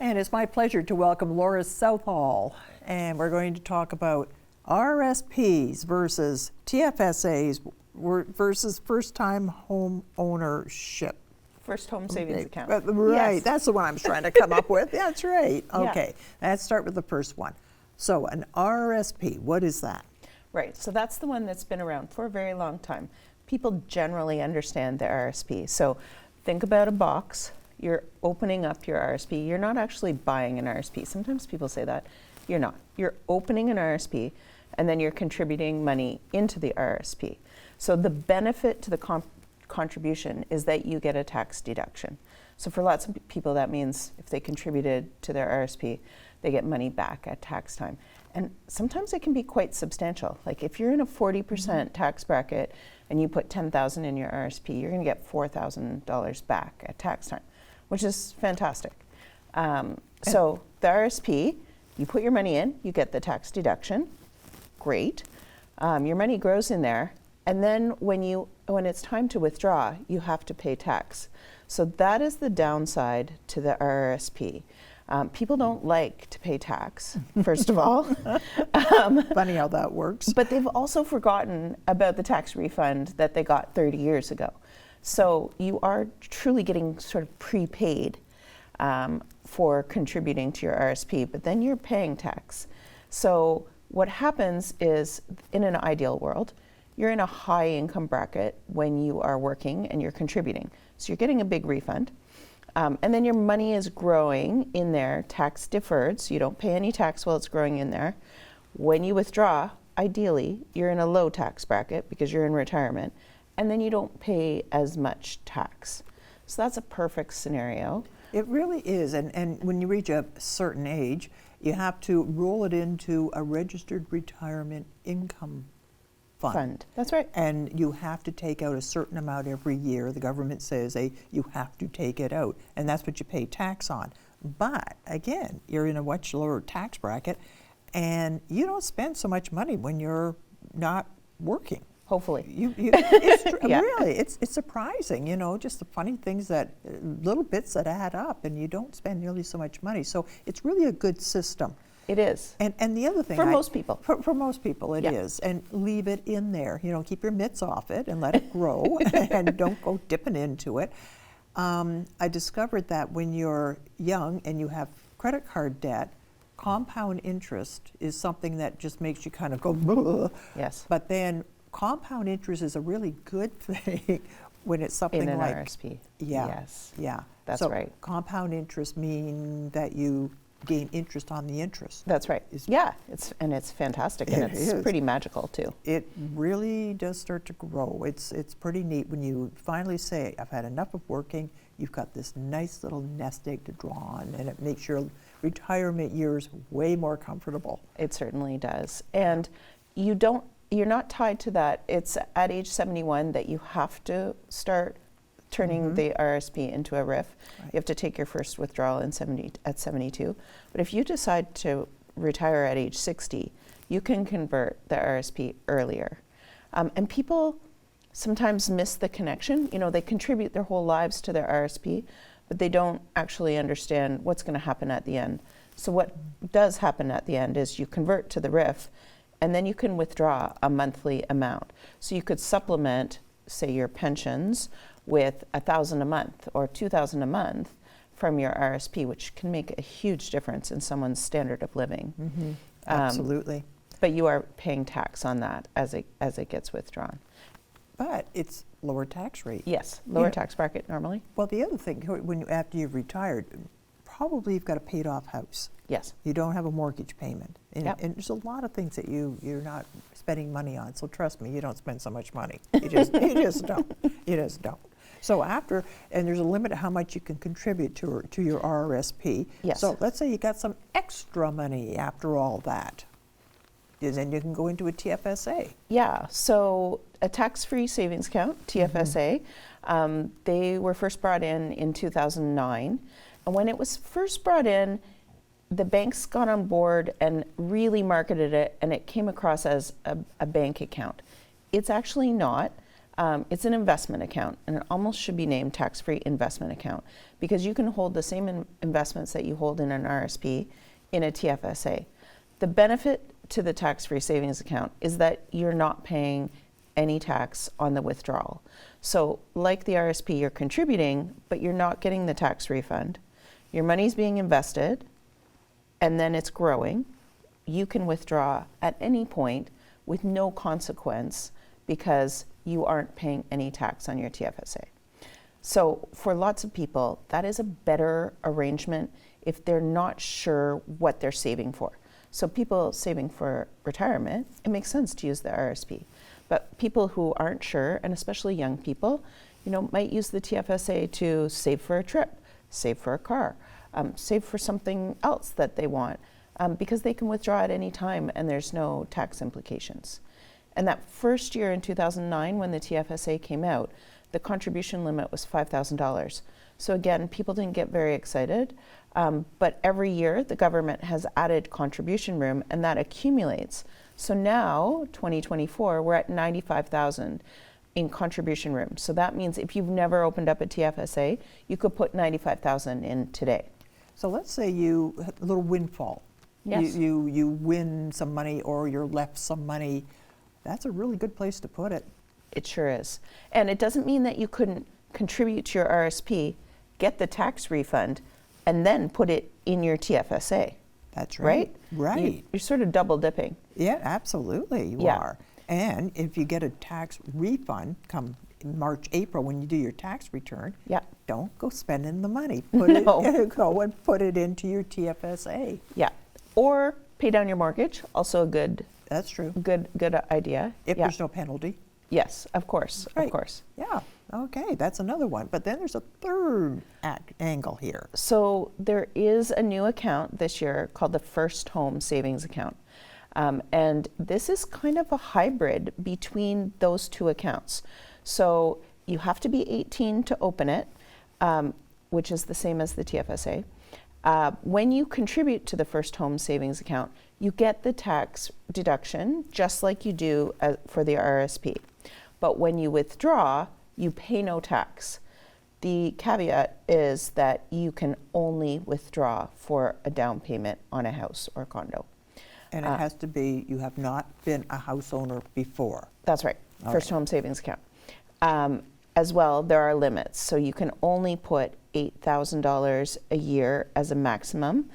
And it's my pleasure to welcome Laura Southall. And we're going to talk about RRSPs versus TFSAs versus first-time home ownership. First home savings account. Right, yes. That's the one I was trying to come up with. That's right. Okay, yeah. Let's start with the first one. So an RRSP, what is that? Right, so that's the one that's been around for a very long time. People generally understand the RRSP. So think about a box. You're opening up your RRSP. You're not actually buying an RRSP. Sometimes people say that. You're not. You're opening an RRSP, and then you're contributing money into the RRSP. So the benefit to the contribution is that you get a tax deduction. So for lots of people, that means if they contributed to their RRSP, they get money back at tax time. And sometimes it can be quite substantial. Like if you're in a 40% tax bracket and you put $10,000 in your RRSP, you're going to get $4,000 back at tax time, which is fantastic. So the RRSP, you put your money in, you get the tax deduction. Great. Your money grows in there. And then when it's time to withdraw, you have to pay tax. So that is the downside to the RRSP. People don't like to pay tax, first of all. Funny how that works. But they've also forgotten about the tax refund that they got 30 years ago. So you are truly getting sort of prepaid for contributing to your RRSP, but then you're paying tax. So what happens is, in an ideal world, you're in a high income bracket when you are working and you're contributing. So you're getting a big refund. And then your money is growing in there, tax deferred, so you don't pay any tax while it's growing in there. When you withdraw, ideally, you're in a low tax bracket because you're in retirement, and then you don't pay as much tax. So that's a perfect scenario. It really is, and when you reach a certain age, you have to roll it into a registered retirement income fund. That's right. And you have to take out a certain amount every year. The government says you have to take it out, and that's what you pay tax on. But again, you're in a much lower tax bracket, and you don't spend so much money when you're not working. Hopefully. Yeah. Really, it's surprising, just the funny things little bits that add up, and you don't spend nearly so much money. So it's really a good system. It is. And the other thing, for most people. For most people it is. And leave it in there. Keep your mitts off it and let it grow and don't go dipping into it. I discovered that when you're young and you have credit card debt, compound interest is something that just makes you kind of go, bleh. Yes. But then compound interest is a really good thing when it's something in an like RRSP. Yeah. Yes. Yeah. That's so right. Compound interest mean that you gain interest on the interest. That's right. It's fantastic, and it's pretty magical too. It really does start to grow. It's pretty neat when you finally say, I've had enough of working. You've got this nice little nest egg to draw on, and it makes your retirement years way more comfortable. It certainly does. And you're not tied to that. It's at age 71 that you have to start turning the RRSP into a RIF. Right. You have to take your first withdrawal at 72. But if you decide to retire at age 60, you can convert the RRSP earlier. And people sometimes miss the connection. They contribute their whole lives to their RRSP, but they don't actually understand what's going to happen at the end. So what does happen at the end is you convert to the RIF, and then you can withdraw a monthly amount. So you could supplement, say, your pensions with $1,000 a month or $2,000 a month from your RRSP, which can make a huge difference in someone's standard of living. Mm-hmm. Absolutely. But you are paying tax on that as it gets withdrawn. But it's lower tax rate. Yes, lower tax bracket normally. Well, the other thing, after you've retired, probably you've got a paid off house. Yes. You don't have a mortgage payment. And, yep. and there's a lot of things that you're not spending money on. So trust me, you don't spend so much money. You just don't. You just don't. So and there's a limit to how much you can contribute to your RRSP. Yes. So let's say you got some extra money after all that. Then you can go into a TFSA. Yeah, so a tax-free savings account, TFSA, they were first brought in 2009. And when it was first brought in, the banks got on board and really marketed it, and it came across as a bank account. It's actually not. It's an investment account, and it almost should be named tax-free investment account, because you can hold the same investments that you hold in an RSP in a TFSA. The benefit to the tax-free savings account is that you're not paying any tax on the withdrawal. So like the RSP, you're contributing, but you're not getting the tax refund. Your money's being invested, and then it's growing. You can withdraw at any point with no consequence because you aren't paying any tax on your TFSA. So for lots of people, that is a better arrangement if they're not sure what they're saving for. So people saving for retirement, it makes sense to use the RSP. But people who aren't sure, and especially young people, might use the TFSA to save for a trip, save for a car, save for something else that they want, because they can withdraw at any time and there's no tax implications. And that first year in 2009, when the TFSA came out, the contribution limit was $5,000. So again, people didn't get very excited, but every year the government has added contribution room, and that accumulates. So now, 2024, we're at $95,000 in contribution room. So that means if you've never opened up a TFSA, you could put $95,000 in today. So let's say you had a little windfall. Yes. You win some money, or you're left some money. That's a really good place to put it. It sure is. And it doesn't mean that you couldn't contribute to your RSP, get the tax refund, and then put it in your TFSA. That's right. Right. You're sort of double dipping. Yeah, absolutely, you are. And if you get a tax refund come March, April, when you do your tax return, don't go spending the money. Go and put it into your TFSA. Yeah. Or pay down your mortgage. Also a good. That's true. Good idea. If there's no penalty. Yes, of course. Right. Of course. Yeah. Okay, that's another one. But then there's a third angle here. So there is a new account this year called the First Home Savings Account. And this is kind of a hybrid between those two accounts. So you have to be 18 to open it, which is the same as the TFSA. When you contribute to the First Home Savings Account, you get the tax deduction just like you do for the RRSP. But when you withdraw, you pay no tax. The caveat is that you can only withdraw for a down payment on a house or condo. And it has to be, you have not been a house owner before. That's right, First Home Savings Account. As well, there are limits. So you can only put $8,000 a year as a maximum,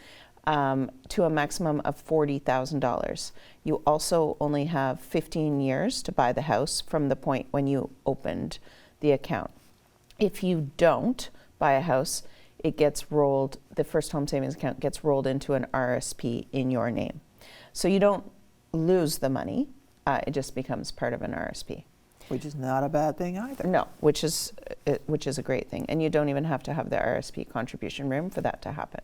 to a maximum of $40,000. You also only have 15 years to buy the house from the point when you opened the account. If you don't buy a house, it gets rolled, the First Home Savings Account gets rolled into an RSP in your name. So you don't lose the money, it just becomes part of an RSP. Which is not a bad thing either. No, which is a great thing. And you don't even have to have the RSP contribution room for that to happen.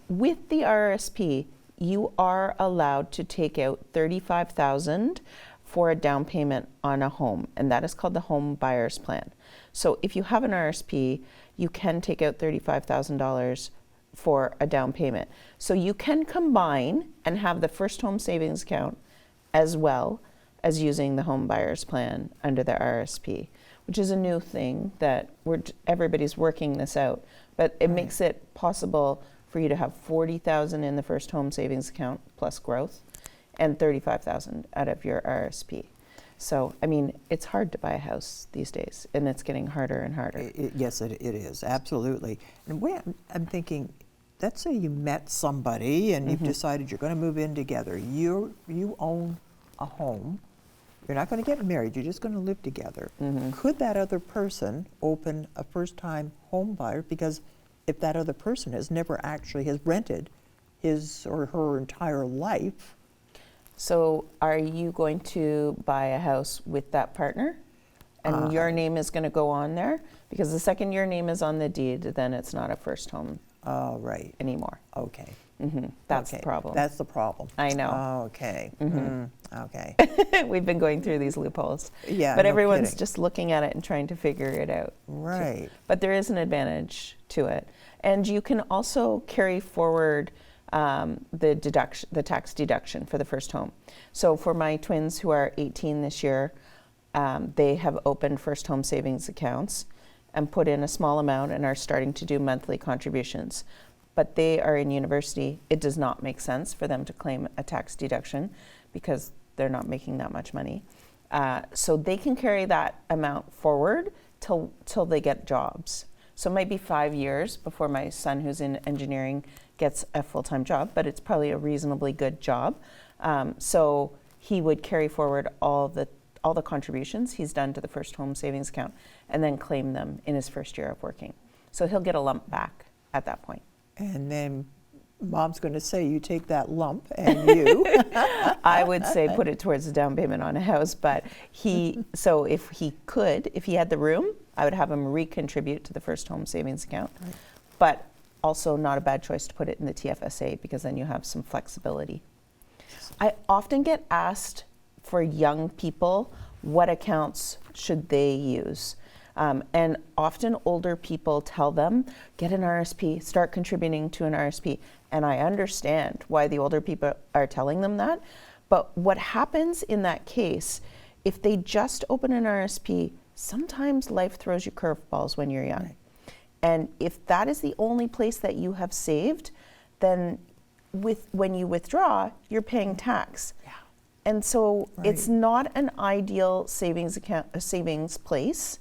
With the RRSP, you are allowed to take out $35,000 for a down payment on a home, and that is called the Home Buyer's Plan. So if you have an RRSP, you can take out $35,000 for a down payment. So you can combine and have the First Home Savings Account as well as using the Home Buyer's Plan under the RRSP, which is a new thing that everybody's working this out, but it makes it possible for you to have $40,000 in the First Home Savings Account plus growth and $35,000 out of your RRSP. So, I mean, it's hard to buy a house these days, and it's getting harder and harder. Yes, it is, absolutely. And I'm thinking, let's say you met somebody and you've decided you're going to move in together. You own a home. You're not going to get married. You're just going to live together. Could that other person open a first-time home buyer? Because if that other person has never actually has rented his or her entire life. So are you going to buy a house with that partner? And your name is going to go on there? Because the second your name is on the deed, then it's not a first home anymore. Okay. That's the problem. That's the problem. I know. Okay. Okay. We've been going through these loopholes. Yeah, but no everyone's kidding. just looking at it and trying to figure it out. Right. But there is an advantage to it. And you can also carry forward the tax deduction for the first home. So for my twins who are 18 this year, they have opened first home savings accounts and put in a small amount and are starting to do monthly contributions. But they are in university. It does not make sense for them to claim a tax deduction because they're not making that much money. So they can carry that amount forward till they get jobs. So it might be 5 years before my son, who's in engineering, gets a full-time job, but it's probably a reasonably good job. So he would carry forward all the contributions he's done to the first home savings account and then claim them in his first year of working. So he'll get a lump back at that point. And then Mom's going to say, you take that lump and you. I would say put it towards the down payment on a house, but so if he had the room, I would have him recontribute to the first home savings account. Right. But also not a bad choice to put it in the TFSA because then you have some flexibility. I often get asked for young people, what accounts should they use? And often older people tell them, get an RSP, start contributing to an RSP. And I understand why the older people are telling them that. But what happens in that case, if they just open an RSP, sometimes life throws you curveballs when you're young. Right. And if that is the only place that you have saved, then when you withdraw, you're paying tax. Yeah. And so it's not an ideal savings place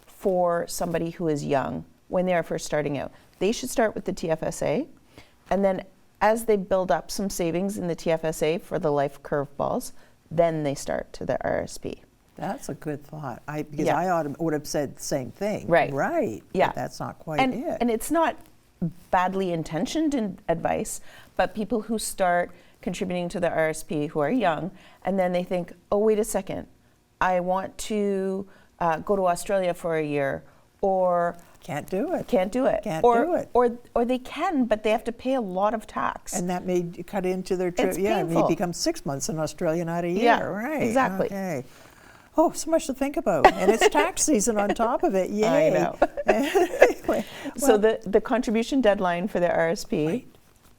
for somebody who is young when they are first starting out. They should start with the TFSA, and then as they build up some savings in the TFSA for the life curveballs, then they start to the RSP. That's a good thought. I would have said the same thing. Right. Right. Yeah. But that's not quite it. And it's not badly intentioned advice, but people who start contributing to the RSP who are young, and then they think, oh, wait a second, I want to go to Australia for a year, or Can't do it. Or they can, but they have to pay a lot of tax. And that may cut into their trip. It's Yeah, it may painful. become 6 months in Australia, not a year. Yeah, Right. exactly. Okay. Oh, so much to think about. And it's tax season on top of it. Yay. I know. Anyway, So the contribution deadline for the RSP,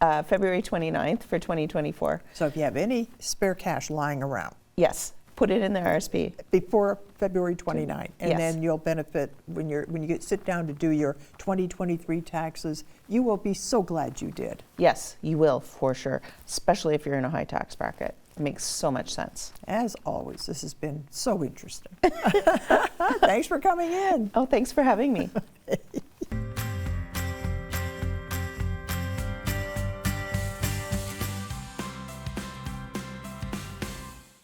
February 29th for 2024. So if you have any spare cash lying around. Yes, put it in the RSP. Before February 29th. And Yes. then you'll benefit when you sit down to do your 2023 taxes. You will be so glad you did. Yes, you will for sure, especially if you're in a high tax bracket. It makes so much sense. As always, this has been so interesting. Thanks for coming in. Oh, thanks for having me.